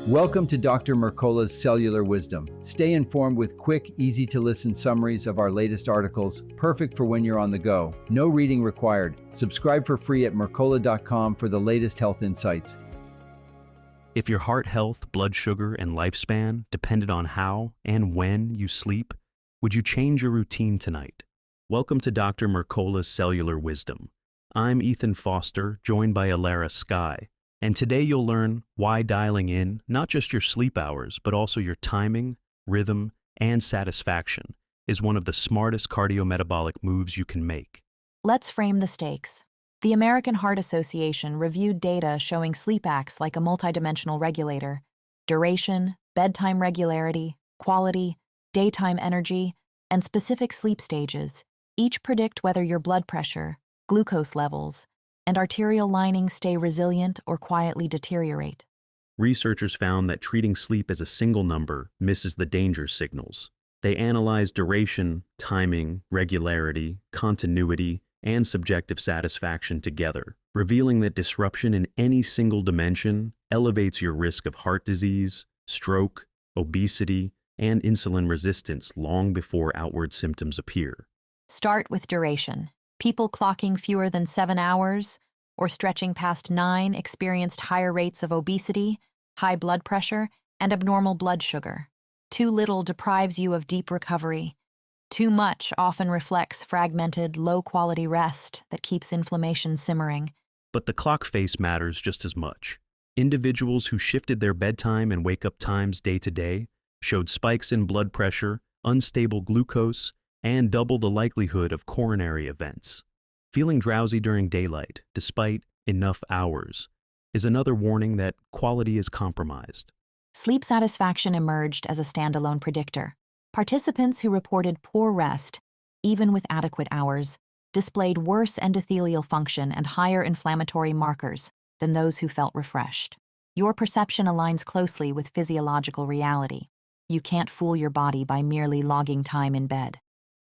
Welcome to Dr. Mercola's Cellular Wisdom. Stay informed with quick, easy-to-listen summaries of our latest articles, perfect for when you're on the go. No reading required. Subscribe for free at mercola.com for the latest health insights. If your heart health, blood sugar, and lifespan depended on how and when you sleep, would you change your routine tonight? Welcome to Dr. Mercola's Cellular Wisdom. I'm Ethan Foster, joined by Alara Sky. And today you'll learn why dialing in not just your sleep hours, but also your timing, rhythm, and satisfaction is one of the smartest cardiometabolic moves you can make. Let's frame the stakes. The American Heart Association reviewed data showing sleep acts like a multidimensional regulator: duration, bedtime regularity, quality, daytime energy, and specific sleep stages, each predict whether your blood pressure, glucose levels, and arterial lining stay resilient or quietly deteriorate. Researchers found that treating sleep as a single number misses the danger signals. They analyzed duration, timing, regularity, continuity, and subjective satisfaction together, revealing that disruption in any single dimension elevates your risk of heart disease, stroke, obesity, and insulin resistance long before outward symptoms appear. Start with duration. People clocking fewer than 7 hours or stretching past 9 experienced higher rates of obesity, high blood pressure, and abnormal blood sugar. Too little deprives you of deep recovery. Too much often reflects fragmented, low-quality rest that keeps inflammation simmering. But the clock face matters just as much. Individuals who shifted their bedtime and wake-up times day to day showed spikes in blood pressure, unstable glucose, and double the likelihood of coronary events. Feeling drowsy during daylight, despite enough hours, is another warning that quality is compromised. Sleep satisfaction emerged as a standalone predictor. Participants who reported poor rest, even with adequate hours, displayed worse endothelial function and higher inflammatory markers than those who felt refreshed. Your perception aligns closely with physiological reality. You can't fool your body by merely logging time in bed.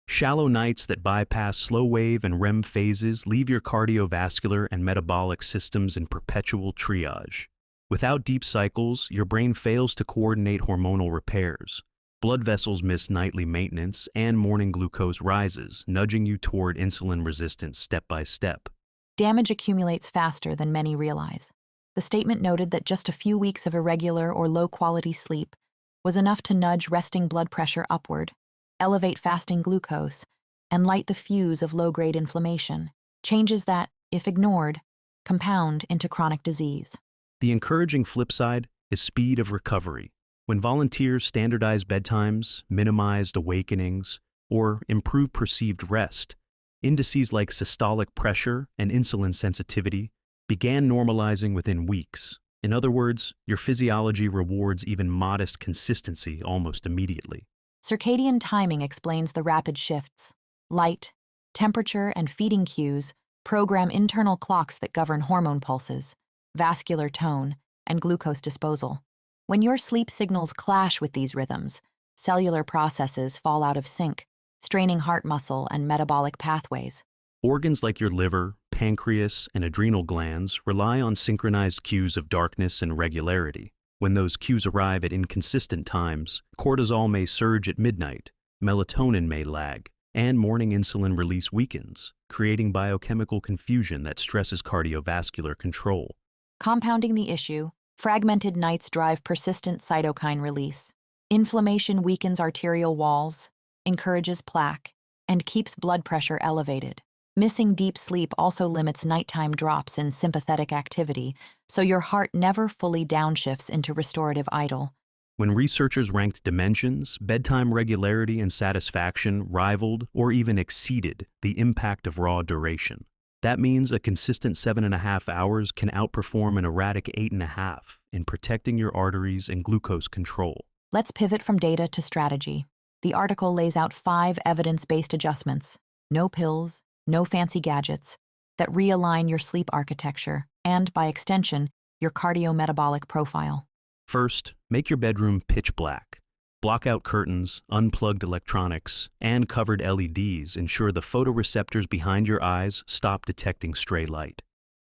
Shallow nights that bypass slow wave and REM phases leave your cardiovascular and metabolic systems in perpetual triage. Without deep cycles, your brain fails to coordinate hormonal repairs. Blood vessels miss nightly maintenance, and morning glucose rises, nudging you toward insulin resistance step by step. Damage accumulates faster than many realize. The statement noted that just a few weeks of irregular or low-quality sleep was enough to nudge resting blood pressure upward, elevate fasting glucose, and light the fuse of low-grade inflammation, changes that, if ignored, compound into chronic disease. The encouraging flip side is speed of recovery. When volunteers standardized bedtimes, minimized awakenings, or improved perceived rest, indices like systolic pressure and insulin sensitivity began normalizing within weeks. In other words, your physiology rewards even modest consistency almost immediately. Circadian timing explains the rapid shifts. Light, temperature, and feeding cues program internal clocks that govern hormone pulses, vascular tone, and glucose disposal. When your sleep signals clash with these rhythms, cellular processes fall out of sync, straining heart muscle and metabolic pathways. Organs like your liver, pancreas, and adrenal glands rely on synchronized cues of darkness and regularity. When those cues arrive at inconsistent times, cortisol may surge at midnight, melatonin may lag, and morning insulin release weakens, creating biochemical confusion that stresses cardiovascular control. Compounding the issue, fragmented nights drive persistent cytokine release. Inflammation weakens arterial walls, encourages plaque, and keeps blood pressure elevated. Missing deep sleep also limits nighttime drops in sympathetic activity, so your heart never fully downshifts into restorative idle. When researchers ranked dimensions, bedtime regularity and satisfaction rivaled or even exceeded the impact of raw duration. That means a consistent 7.5 hours can outperform an erratic 8.5 in protecting your arteries and glucose control. Let's pivot from data to strategy. The article lays out 5 evidence-based adjustments: no pills, no fancy gadgets, that realign your sleep architecture and, by extension, your cardiometabolic profile. First, make your bedroom pitch black. Block out curtains, unplugged electronics, and covered LEDs ensure the photoreceptors behind your eyes stop detecting stray light.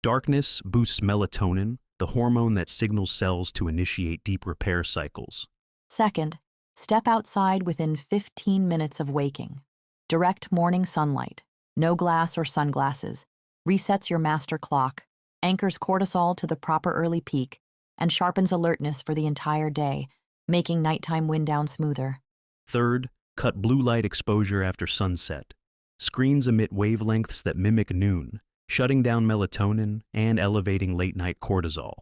Darkness boosts melatonin, the hormone that signals cells to initiate deep repair cycles. Second, step outside within 15 minutes of waking. Direct morning sunlight, no glass or sunglasses, resets your master clock, anchors cortisol to the proper early peak, and sharpens alertness for the entire day, making nighttime wind down smoother. Third, cut blue light exposure after sunset. Screens emit wavelengths that mimic noon, shutting down melatonin and elevating late-night cortisol.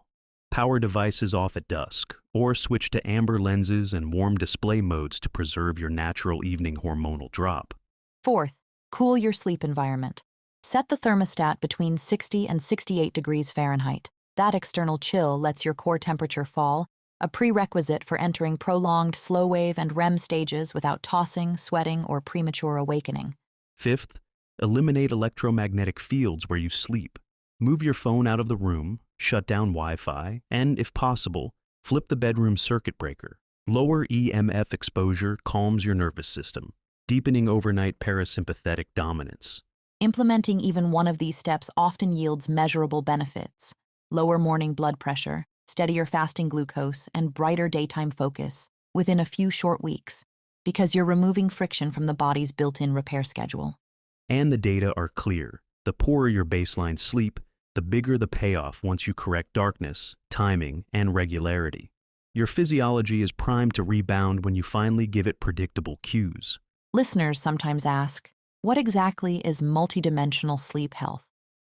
Power devices off at dusk, or switch to amber lenses and warm display modes to preserve your natural evening hormonal drop. Fourth, cool your sleep environment. Set the thermostat between 60 and 68 degrees Fahrenheit. That external chill lets your core temperature fall, a prerequisite for entering prolonged slow wave and REM stages without tossing, sweating, or premature awakening. Fifth, eliminate electromagnetic fields where you sleep. Move your phone out of the room, shut down Wi-Fi, and, if possible, flip the bedroom circuit breaker. Lower EMF exposure calms your nervous system, deepening overnight parasympathetic dominance. Implementing even one of these steps often yields measurable benefits: lower morning blood pressure, steadier fasting glucose, and brighter daytime focus within a few short weeks, because you're removing friction from the body's built-in repair schedule. And the data are clear. The poorer your baseline sleep, the bigger the payoff once you correct darkness, timing, and regularity. Your physiology is primed to rebound when you finally give it predictable cues. Listeners sometimes ask, what exactly is multidimensional sleep health?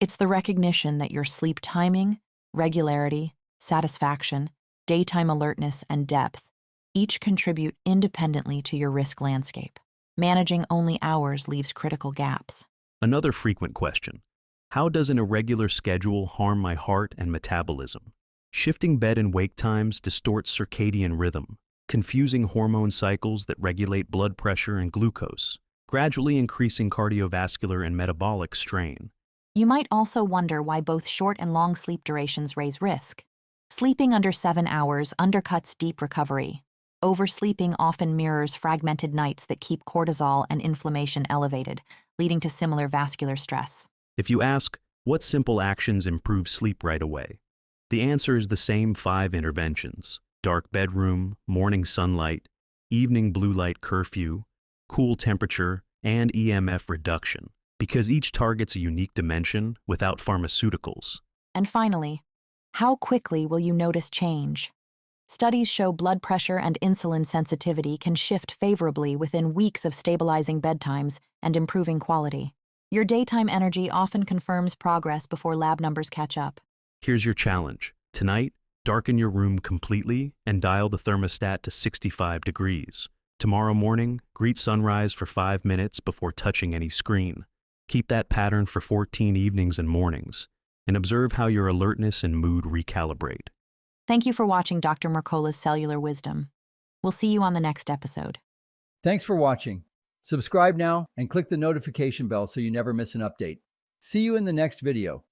It's the recognition that your sleep timing, regularity, satisfaction, daytime alertness, and depth each contribute independently to your risk landscape. Managing only hours leaves critical gaps. Another frequent question: how does an irregular schedule harm my heart and metabolism? Shifting bed and wake times distorts circadian rhythm, confusing hormone cycles that regulate blood pressure and glucose, gradually increasing cardiovascular and metabolic strain. You might also wonder why both short and long sleep durations raise risk. Sleeping under 7 hours undercuts deep recovery. Oversleeping often mirrors fragmented nights that keep cortisol and inflammation elevated, leading to similar vascular stress. If you ask, what simple actions improve sleep right away? The answer is the same 5 interventions: dark bedroom, morning sunlight, evening blue light curfew, cool temperature, and EMF reduction, because each targets a unique dimension without pharmaceuticals. And finally, how quickly will you notice change? Studies show blood pressure and insulin sensitivity can shift favorably within weeks of stabilizing bedtimes and improving quality. Your daytime energy often confirms progress before lab numbers catch up. Here's your challenge. Tonight, darken your room completely and dial the thermostat to 65 degrees. Tomorrow morning, greet sunrise for 5 minutes before touching any screen. Keep that pattern for 14 evenings and mornings, and observe how your alertness and mood recalibrate. Thank you for watching Dr. Mercola's Cellular Wisdom. We'll see you on the next episode. Thanks for watching. Subscribe now and click the notification bell so you never miss an update. See you in the next video.